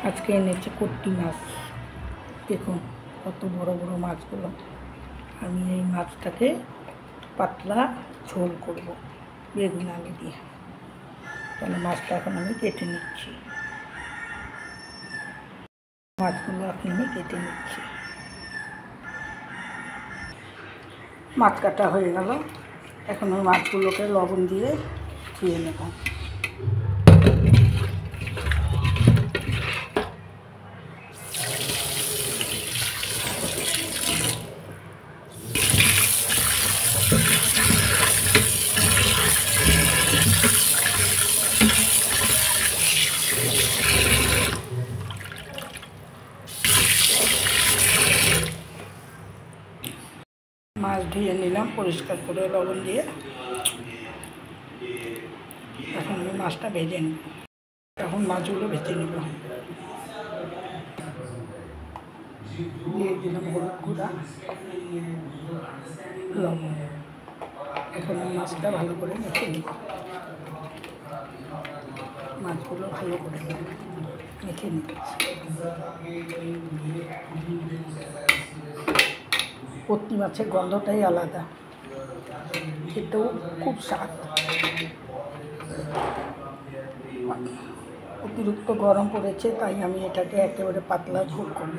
আজকে এনেছে কট্টি মাছ। দেখুন কত বড় বড় মাছগুলো। আমি এই মাছটাকে পাতলা ঝোল করব বেগুন আলু দিয়ে। তাহলে মাছটা এখন আমি কেটে নিচ্ছি। মাছগুলো এখন আমি কেটে নিচ্ছি। মাছ কাটা হয়ে গেল। এখন ওই মাছগুলোকে লবণ দিয়ে ধুয়ে নেব। মাছ ধুয়ে নিলাম পরিষ্কার করে লবণ দিয়ে। এখন আমি মাছটা ভেজে নেব। এখন মাছগুলো ভেজে নেব। দিয়ে দিলাম হলুদ গুঁড়া, লবণ। এখন মাছটা ভালো করে মেখে নেব। মাছগুলো ভালো করে মেখে নিচ্ছি। কট্টি মাছের গন্ধটাই আলাদা, খেতেও খুব স্বাদ। অতিরিক্ত গরম পড়েছে, তাই আমি এটাকে একেবারে পাতলা ঝোল করব।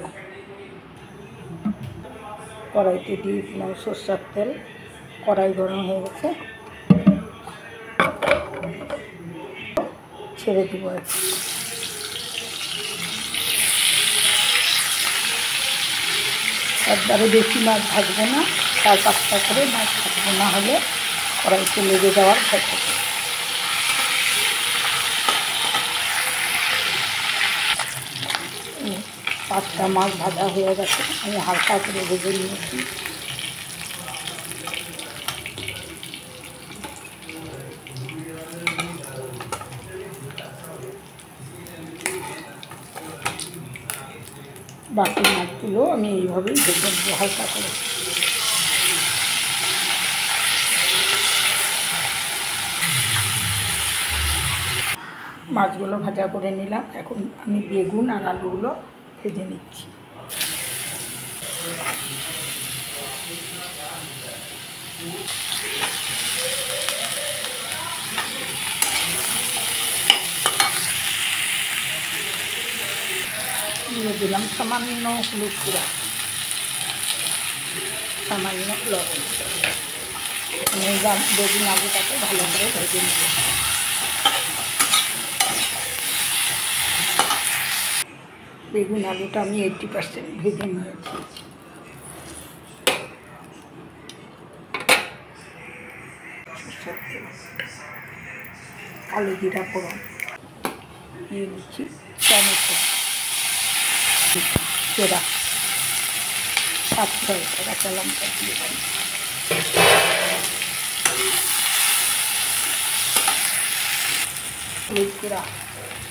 কড়াইতে দিয়ে দিলাম সরষের তেল। কড়াই গরম হয়ে গেছে, ছেড়ে দিব। একবারে বেশি মাছ ভাজবো না, 4-5টা করে মাছ ভাজবো, না হলে কড়াইতে লেগে যাওয়ার ভয় থাকে। 5টা মাছ ভাজা হয়ে গেছে, আমি হালকা করে ভেজে নিয়েছি। বাকি মাছগুলো আমি এইভাবেই ভেজে নেব হালকা করে। মাছগুলো ভাজা করে নিলাম। এখন আমি বেগুন আর আলুগুলো ভেজে নিচ্ছি। দিয়ে দিলাম সামান্য হলুদ গুঁড়া, সামান্য লবণ। বেগুন আলুটাকে ভালো করে ভেজে নেব। বেগুন আলুটা আমি 80% ভেজে নিয়েছি। কালো জিরা ফোড়ন দিয়ে দিচ্ছি, টমেটো চেরা, 7-6টা কাঁচা লঙ্কা দিয়ে দিই। হলুদ গুঁড়া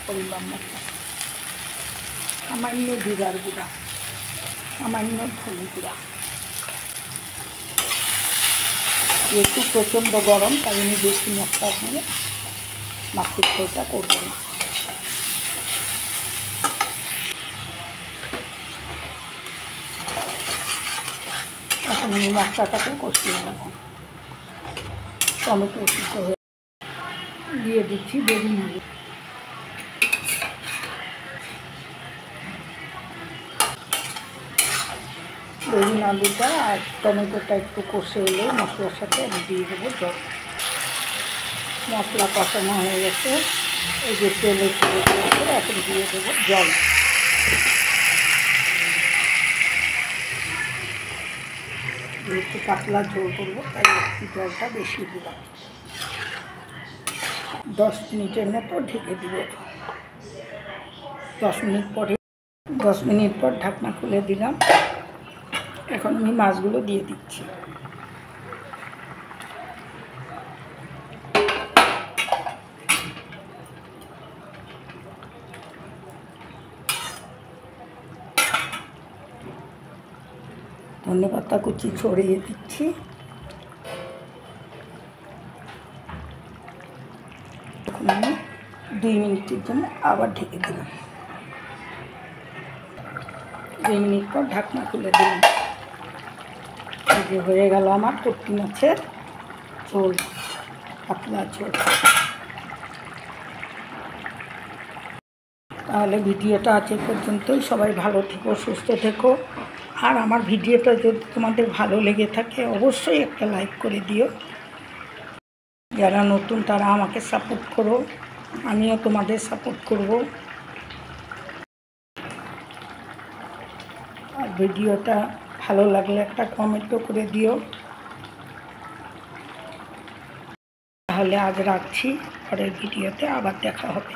পরিমাণ মতো, সামান্য জিরার গুঁড়া, সামান্য ধনে গুঁড়া। একটু প্রচণ্ড গরম, তাই আমি বেশি মশলা দিয়ে মাছের ঝোলটা করবো না। এখন আমি মশলাটাকে কষিয়ে নেব। টমেটো সিদ্ধ হয়ে দিয়ে দিচ্ছি বেগুন আলু। বেগুন আলুটা আর টমেটোটা একটু কষে এলে মশলার সাথে আমি দিয়ে দেবো জল। মশলা কষানো হয়ে গেছে, এই যে তেলে ছেড়ে দিয়েছে, এখন দিয়ে দেবো জল। একটু পাতলা ঝোল করবো, তাই একটু জলটা বেশি দিলাম। 10 মিনিটের মতো ঢেকে দিব। 10 মিনিট পর ঢাকনা খুলে দিলাম। এখন আমি মাছগুলো দিয়ে দিচ্ছি। ধনেপাতা কুচি ছড়িয়ে দিচ্ছি। এখন আমি 2 মিনিটের জন্য আবার ঢেকে দিলাম। 2 মিনিট পর ঢাকনা খুলে দিলাম। এই যে হয়ে গেল আমার কটকি মাছের ঝোল, পাতলা ঝোল। তাহলে ভিডিওটা আজ পর্যন্তই। সবাই ভালো থেকো, সুস্থ থেকো। আর আমার ভিডিওটা যদি তোমাদের ভালো লেগে থাকে অবশ্যই একটা লাইক করে দিও। যারা নতুন তারা আমাকে সাপোর্ট করো, আমিও তোমাদের সাপোর্ট করব। আর ভিডিওটা ভালো লাগলে একটা কমেন্টও করে দিও। তাহলে আজ রাখছি, পরের ভিডিওতে আবার দেখা হবে।